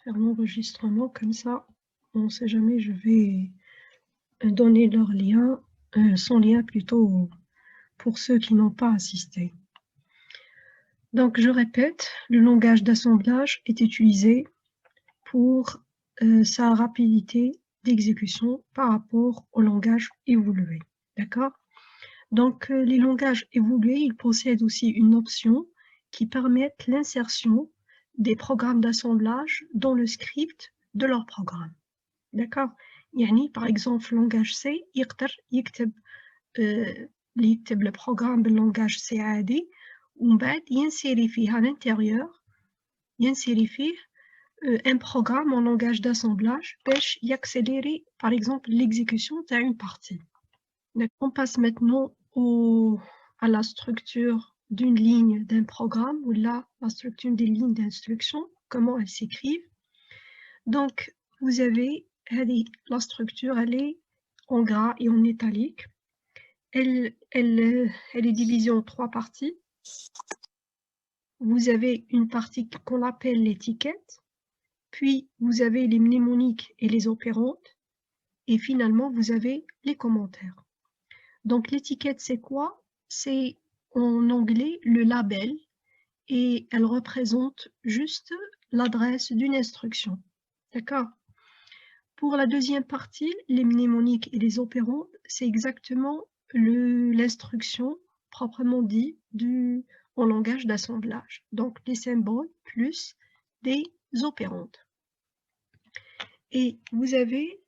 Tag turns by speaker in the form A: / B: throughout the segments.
A: faire l'enregistrement comme ça. On ne sait jamais, je vais donner leur lien, son lien plutôt pour ceux qui n'ont pas assisté. Donc, je répète, le langage d'assemblage est utilisé pour sa rapidité d'exécution par rapport au langage évolué. D'accord? Donc, les langages évolués, ils possèdent aussi une option qui permet l'insertion des programmes d'assemblage dans le script de leur programme. D'accord? يعني, par exemple, le langage C, يقدر يكتب le programme du langage C عادي ومن بعد ينسيري فيه à l'intérieur ينسيري فيه un programme en langage d'assemblage باش يaccélérer par exemple l'exécution d'une partie. On passe maintenant à la structure d'une ligne d'un programme ou là la structure des lignes d'instruction, comment elles s'écrivent. Donc vous avez la structure, elle est en gras et en italique. Elle est divisée en 3 parties. Vous avez une partie qu'on appelle l'étiquette, puis vous avez les mnémoniques et les opérandes, et finalement vous avez les commentaires. Donc l'étiquette c'est quoi? C'est en anglais le label, et elle représente juste l'adresse d'une instruction. D'accord? Pour la deuxième partie, les mnémoniques et les opérandes, c'est exactement l'instruction proprement dit en langage d'assemblage. Donc des symboles plus des opérandes. Et vous avez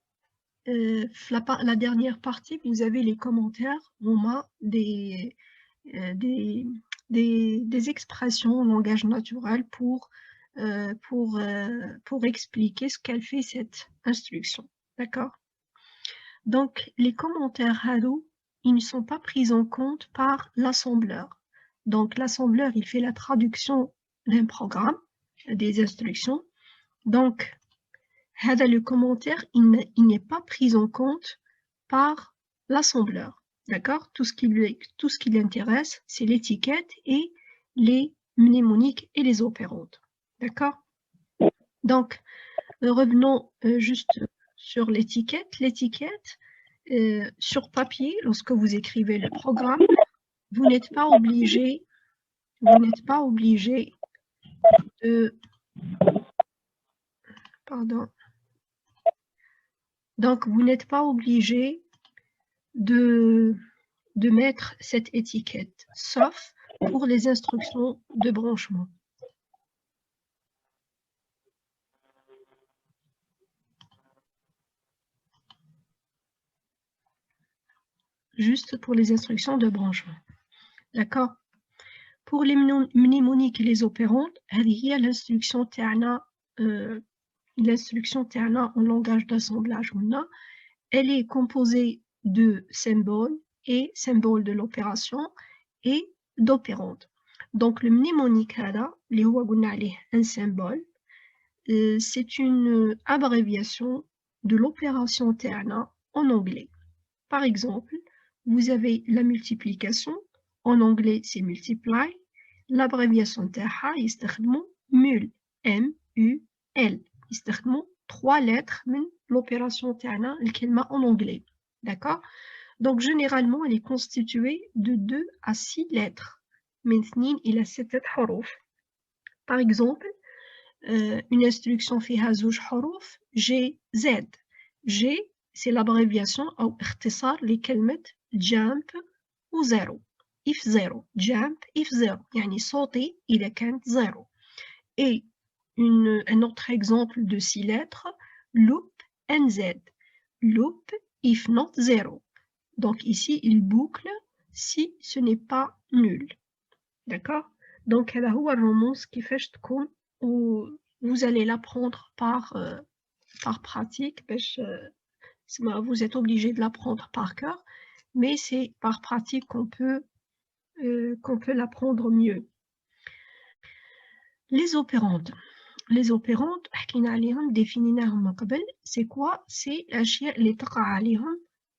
A: la dernière partie, vous avez les commentaires. On a des expressions en langage naturel pour expliquer ce qu'elle fait cette instruction. D'accord? Donc, les commentaires Hado, ils ne sont pas pris en compte par l'assembleur. Donc, l'assembleur, il fait la traduction d'un programme, des instructions. Donc, le commentaire, il n'est pas pris en compte par l'assembleur. D'accord? Tout ce qui l'intéresse, c'est l'étiquette et les mnémoniques et les opérandes. D'accord? Donc, revenons juste sur l'étiquette. L'étiquette, sur papier, lorsque vous écrivez le programme, vous n'êtes pas obligé de... Pardon. Donc, vous n'êtes pas obligé de mettre cette étiquette, sauf pour les instructions de branchement. Juste pour les instructions de branchement. D'accord? Pour les mnémoniques et les opérandes, il y a l'instruction TANA en langage d'assemblage. Elle est composée de symboles et symboles de l'opération et d'opérandes. Donc le mnémonique, un symbole, c'est une abréviation de l'opération TANA en anglais. Par exemple, vous avez la multiplication, en anglais c'est multiply, l'abréviation تاعها يستخدموا mul, M-U-L, يستخدموا 3 lettres من l'opération تاعنا الكلمة en anglais. D'accord? Donc généralement elle est constituée de 2 à 6 lettres. من 2 إلى 6 حروف. Par exemple, une instruction فيها 2 حروف G, Z. G c'est l'abréviation أو اختصار لكلمة jump و zero. if 0 jump if 0 يعني صوتي إذا كانت 0. Et un autre exemple de 6 lettres, loop NZ. Loop if not 0. Donc ici il boucle si ce n'est pas nul. D'accord? Donc هذا هو الرموز كيفاش تكون vous allez l'apprendre par pratique باش vous êtes obligé de l'apprendre par cœur, mais c'est par pratique qu'on peut l'apprendre mieux. Les opérandes. Les opérandes, c'est quoi? C'est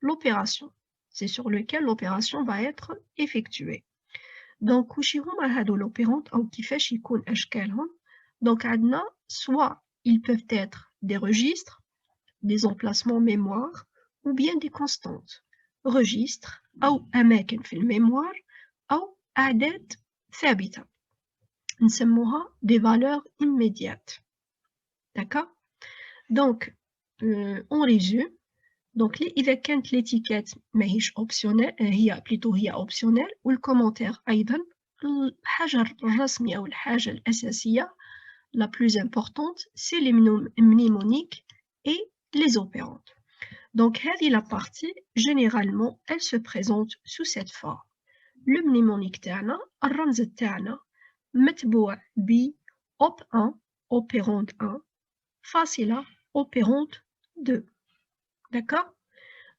A: l'opération. C'est sur lequel l'opération va être effectuée. Donc, l'opérante, donc, donc, soit ils peuvent être des registres, des emplacements mémoire ou bien des constantes. registre أو أماكن في الميموار أو أعداد ثابتة نسموها des valeurs immédiates. D'accord? Donc, on résume. Donc, إذا كانت l'étiquette ماهيش optionnelle هي plutôt هي optionnelle والكومنتير أيضا الحاجة الرسمية أو الحاجة الأساسية la plus importante c'est les mnémoniques et les opérandes. Donc, هذه la partie, généralement, elle se présente sous cette forme. Le mnémonique تاعنا الرمز تاعنا متبوع ب op 1 opérande 1 فاصلة opérande 2. D'accord?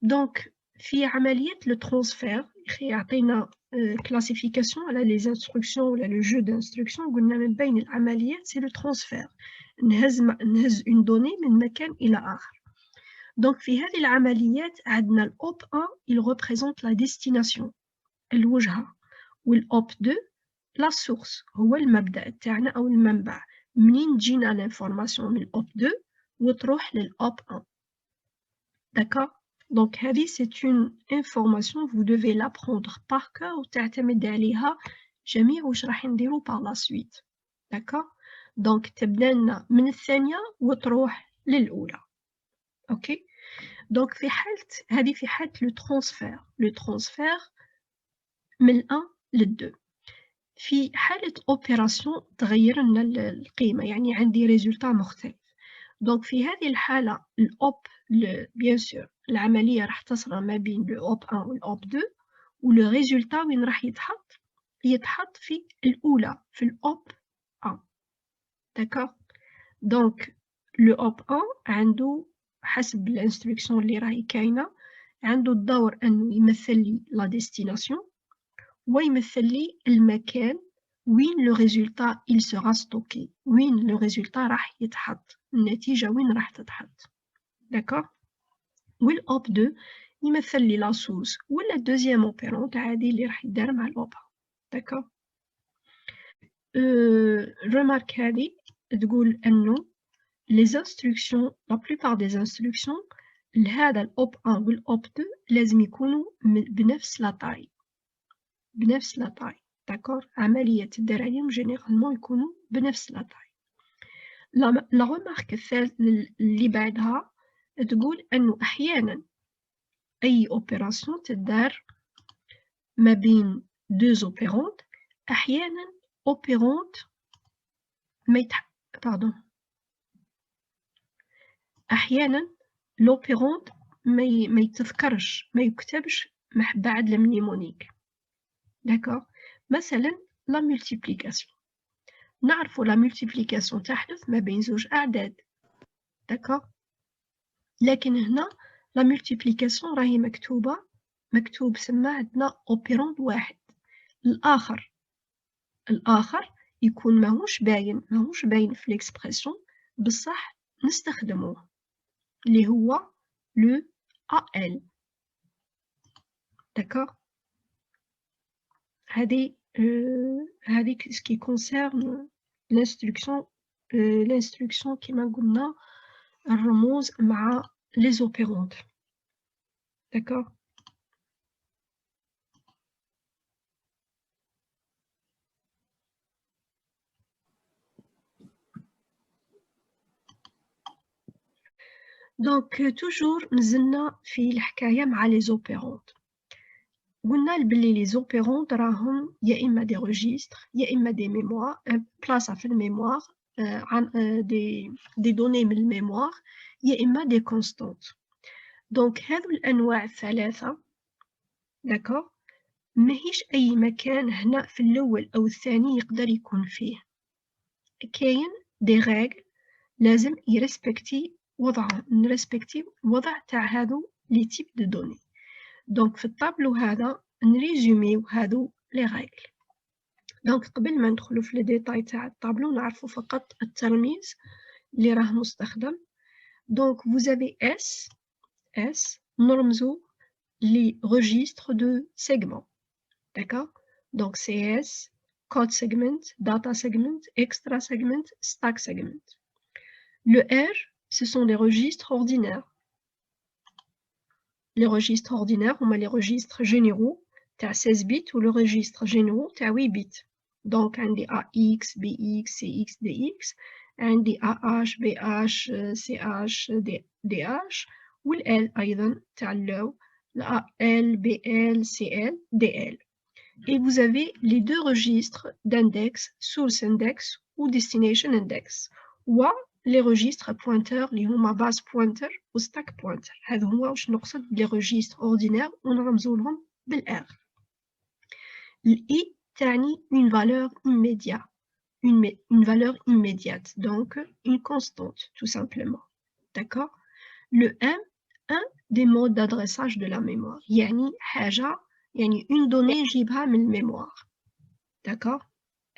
A: Donc, في عملية le transfert يعطينا classification على les instructions ولا le jeu d'instructions قلنا من بين العمليات c'est le transfert نهز une donnée من مكان إلى آخر. Donc في هذه العمليات عندنا الأوب 1 il représente la destination الوجهة والأوب 2 la source هو المبدأ تاعنا أو المنبع منين تجينا l'information من الأوب 2 وتروح للأوب 1. D'accord? Donc هذه c'est une information vous devez l'apprendre par cœur وتعتمد عليها جميع واش راح نديرو par la suite. D'accord? Donc تبدا لنا من الثانية وتروح للأولى. OK? Donc في حالة هذه في حالة le transfert من 1 لل2. في حالة opération تغير لنا القيمة يعني عندي résultat مختلف. Donc في هذه الحالة الأوب bien sûr العملية راح تصغر ما بين الأوب 1 والأوب 2 ولو résultat وين راح يتحط في الأولى في الأوب 1. D'accord? Donc le op 1 عنده حسب الانستركسيون اللي راهي كاينه عنده الدور انه يمثل لي لا ديستيناسيون ويمثل لي المكان وين لو ريزولتا il sera stocké وين لو ريزولتا راح يتحط النتيجه وين راح تتحط. داكور؟ والأوب 2 يمثل لي لا سورس ولا دوزيام اوبيرونت عادي اللي راح يدار مع الأوب. داكور؟ الريمارك هذه تقول انه les instructions la plupart des instructions لهذا الأوب 1 والأوب 2 لازم يكونوا بنفس لا تاي. داكور؟ عملية تدار عليهم جينيرالمون يكونوا بنفس لا تاي. لا ريمارك اللي بعدها تقول انه احيانا اي اوبيراسيون تدار ما بين deux opérandes احيانا اوبيرونت احيانا لوبيرونت ما يتذكرش ما يكتبش بعد المنيمونيك. داكور؟ مثلا لا ملتيبليكاسيون نعرفوا لا ملتيبليكاسيون تحدث ما بين زوج اعداد. داكور؟ لكن هنا لا ملتيبليكاسيون راهي مكتوب سما عندنا اوبيروند واحد الاخر يكون ماهوش باين في ليكسبرسيون بصح نستخدموه اللي هو le AL. D'accord? هذه ce qui concerne l'instruction كما قلنا الرموز مع les opérandes. D'accord? Donc toujours مازلنا في الحكاية مع les opérandes. قلنا بلي les opérandes راهم يا إما des registres يا إما des mémoires بلاصة في الميموار des données من الميموار يا إما des constantes. دونك هذو الأنواع الثلاثة داكور ماهيش أي مكان هنا في الأول أو الثاني يقدر يكون فيه كاين دي ريغل لازم يرسبكتي وضعهم نرسبكتي وضع تاع هذو لي تيب دو دوني. دونك في الطابلو هذا نريزوميو هذو لي ريغل. دونك قبل ما ندخلو في لي ديتاي تاع الطابلو نعرفو فقط الترميز اللي راه مستخدم. دونك vous avez S نرمزو les registres de segments. D'accord? Donc CS, code segment, data segment, extra segment, stack segment. Le R, ce sont les registres ordinaires. Les registres ordinaires, on a les registres généraux, tu as 16 bits, ou le registre généraux, tu as 8 bits. Donc, un des AX, BX, CX, DX, un des AH, BH, CH, DH, ou le L, أيضا, tu as le AL, BL, CL, DL. Et vous avez les deux registres d'index, source index ou destination index. Ou les registres pointeurs اللي هما base pointer و stack pointer. هذا هو واش نقصد les registres ordinaires ونرمزوا لهم بالR. الI تعني une valeur immédiate. Une valeur immédiate, donc une constante, tout simplement. D'accord? Le M, un des modes d'adressage de la mémoire. يعني حاجة يعني une donnée جيبها من الميموار. D'accord?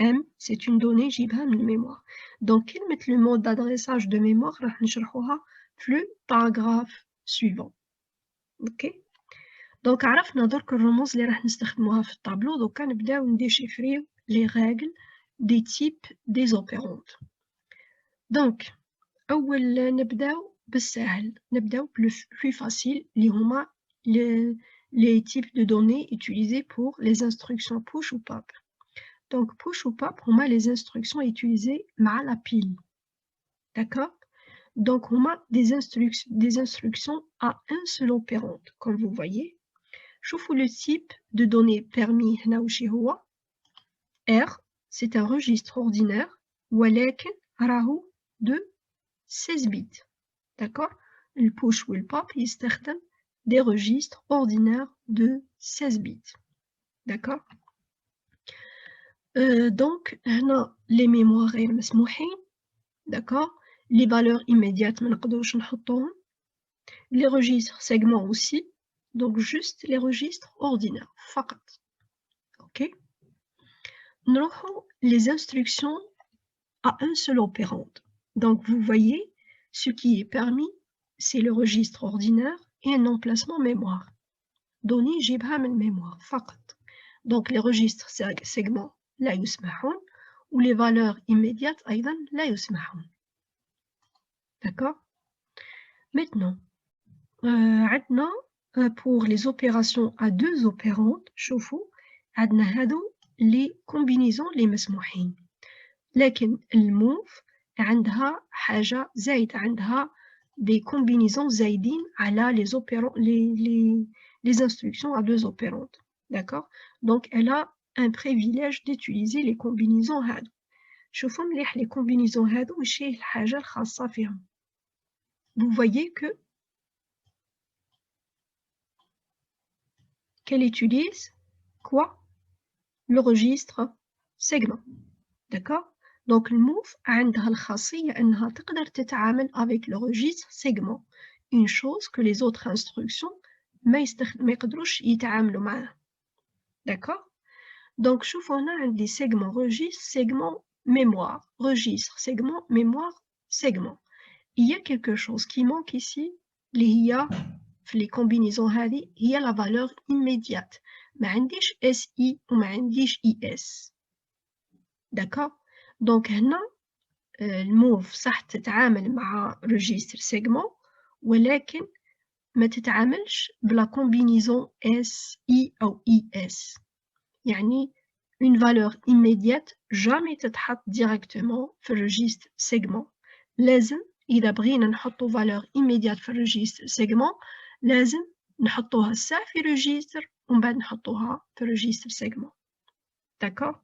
A: M, c'est une donnée جيبها من الميموار. Donc, كلمة le mode d'adressage de mémoire راح نشرحوها في le paragraphe suivant. OK? Donc, عرفنا درك الرموز اللي راح نستخدموها في الطابلو. دوكا نبداو نديشيفريو les règles des types des opérandes. Donc, أول نبداو بالسهل. نبداو plus facile اللي هما les types de données utilisés pour les instructions push ou pop. Donc, push ou pop, on a les instructions utilisées à la pile. D'accord? Donc, on a des instructions à un seul opérande, comme vous voyez. Je vous le type de données permis. R, c'est un registre ordinaire, ولكن راهو de 16 bits. D'accord? Le push ou le pop, يستخدم des registres ordinaires de 16 bits. D'accord? Donc, les mémoires غير مسموحين, d'accord? Les valeurs immédiates, ما نقدروش نحطوهم. Les registres segments aussi, donc juste les registres ordinaires, فقط. Ok? نروحوا les instructions à un seul opérande. Donc, vous voyez, ce qui est permis, c'est le registre ordinaire et un emplacement mémoire. Données جيبها من mémoire, فقط. Donc, les registres segments لا يسمحون ou les valeurs immédiates أيضا لا يسمحون. D'accord? Maintenant, عندنا pour les opérations à deux opérandes, شوفوا عندنا هادو les combinaisons les مسموحين. لكن الموف عندها حاجة زايدة, عندها des combinaisons زايدين على les opérants, les instructions à deux opérandes. D'accord? Donc, elle a un privilège d'utiliser les combinaisons هادو. شوفوا مليح les combinaisons هادو وش هي الحاجة الخاصة فيهم. Vous voyez que qu'elle utilise quoi? Le registre segment. D'accord? Donc, le move عندها الخاصية أنها تقدر تتعامل avec le registre segment. Une chose que les autres instructions ما يقدروش يتعاملوا معها. D'accord? Donc, شوفوا هنا عندي segment, registre, segment, mémoire. Registre, segment, mémoire, segment. Il y a quelque chose qui manque ici, les combinaisons هذه هي la valeur immédiate. ما عنديش SI وما عنديش IS. D'accord? Donc هنا الموف صح تتعامل مع registre segment ولكن ما تتعاملش بلا combinaison SI أو IS. يعني une valeur immédiate jamais تتحط directement في registre segment. لازم إذا بغينا نحطو valeur immédiate في registre segment لازم نحطوها سا في registre ومن بعد نحطوها في registre segment. D'accord?